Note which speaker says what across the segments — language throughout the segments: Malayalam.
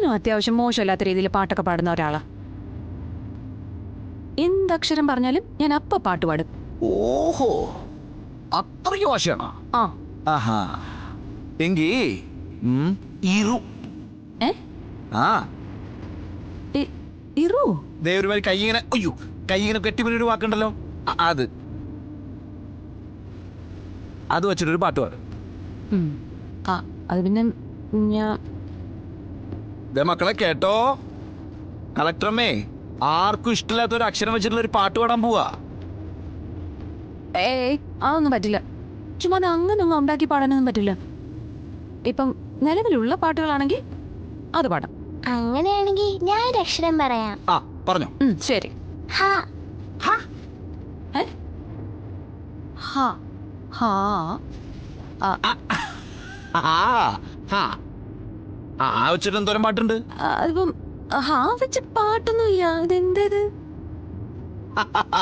Speaker 1: ഞാനും അത്യാവശ്യം മോശമില്ലാത്ത രീതിയിൽ പാട്ടൊക്കെ പാടുന്ന ഒരാളാ. എന്തക്ഷരം പറഞ്ഞാലും ഞാൻ അപ്പ പാട്ട് പാടും.
Speaker 2: ഓഹോ, അത്രയ്ക്ക് വാശിയാണോ?
Speaker 1: ആ.
Speaker 2: ആഹാ, എങ്കി ഇറു.
Speaker 1: ഏ
Speaker 2: ആ,
Speaker 1: ഇറു?
Speaker 2: ദേ ഒരുമാതിരി കൈ ഇങ്ങനെ കെട്ടിപ്പിടിയൊരു വാക്കുണ്ടല്ലോ, അത് അത് വെച്ചിട്ടൊരു പാട്ട് പാടും.
Speaker 1: അത് പിന്നെ ഞാൻ
Speaker 2: മക്കളെ കേട്ടോ, കളക്ടറമ്മേ ആർക്കും ഇഷ്ടമില്ലാത്ത ഒരു അക്ഷരം വെച്ചിട്ടുള്ള ഒരു പാട്ട് പാടാൻ പോവാ.
Speaker 1: അതൊന്നും പറ്റില്ല. ചുമ്മാ അങ്ങനൊന്നും ഉണ്ടാക്കി പാടാനൊന്നും പറ്റില്ല. ഇപ്പം നിലവിലുള്ള പാട്ടുകളാണെങ്കിൽ അത് പാടാം.
Speaker 3: അങ്ങനെയാണെങ്കിൽ ഞാൻ ഒരു അക്ഷരം പറയാം.
Speaker 2: ആ, പറഞ്ഞോ.
Speaker 1: ശരി.
Speaker 3: ഹ.
Speaker 1: ഹ. ഹ.
Speaker 2: ആ വെച്ചിട്ട് എന്തോരം പാട്ടുണ്ട്?
Speaker 1: അതിപ്പം ഹാ വെച്ച് പാട്ടൊന്നും ഇല്ല. ഇതെന്തത്?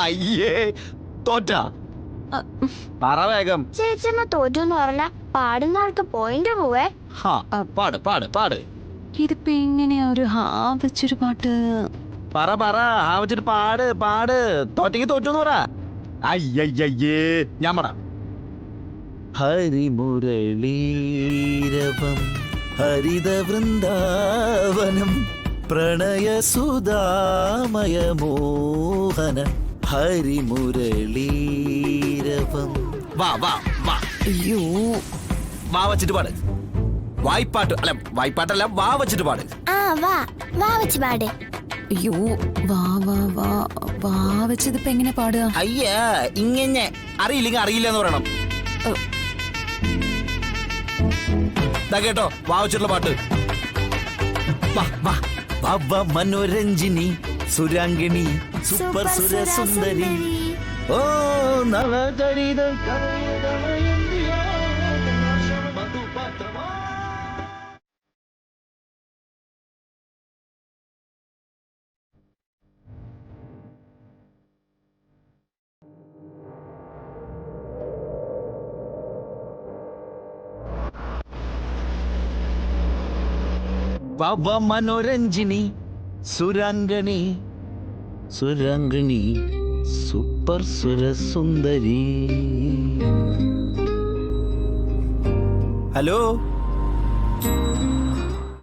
Speaker 2: അയ്യേ, തോറ്റ പറ വേഗം.
Speaker 3: ചേച്ചമ്മ തോറ്റെന്ന് പറഞ്ഞ പാടുന്ന ആൾക്ക് പോയിന്റ് പോവേ.
Speaker 2: പാട് പാട് പാട്.
Speaker 1: ഇതിപ്പോ എങ്ങനെയാ ഒരു ഹാ വെച്ചൊരു പാട്ട്?
Speaker 2: പറ ആ വെച്ചിട്ട് പാട് പാട്. തോറ്റെങ്കിൽ തോറ്റു പറ. അയ്യയ്യേ, ഞാൻ പറ. ഹരിമുരളീരവം ഹരിത വൃന്ദാവനം പ്രണയസുധാമയമോഹന ഹരിമുരളീരവം. വാ വാ വാ. അയ്യോ, വാ വെച്ചിട്ട് പാട്. വായ്പാട്ടല്ല, വാ വെച്ചിട്ട് പാട്.
Speaker 3: വാ വെച്ച് പാട്.
Speaker 1: അയ്യോ, വാ വാ വാ വാ വെച്ചതിപ്പോ എങ്ങനെ പാടുക?
Speaker 2: അയ്യാ, ഇങ്ങനെ അറിയില്ലെങ്കിൽ അറിയില്ല എന്ന് പറയണം. കേട്ടോ, വാ വെച്ചിട്ടുള്ള പാട്ട്. മനോരഞ്ജിനി സുരാംഗിണി സൂപ്പർ സുരസുന്ദരി. ഓ നവചരിത മനോരഞ്ജിനി സുരാംഗിണി സൂപ്പർ സുരസുന്ദരി. ഹലോ,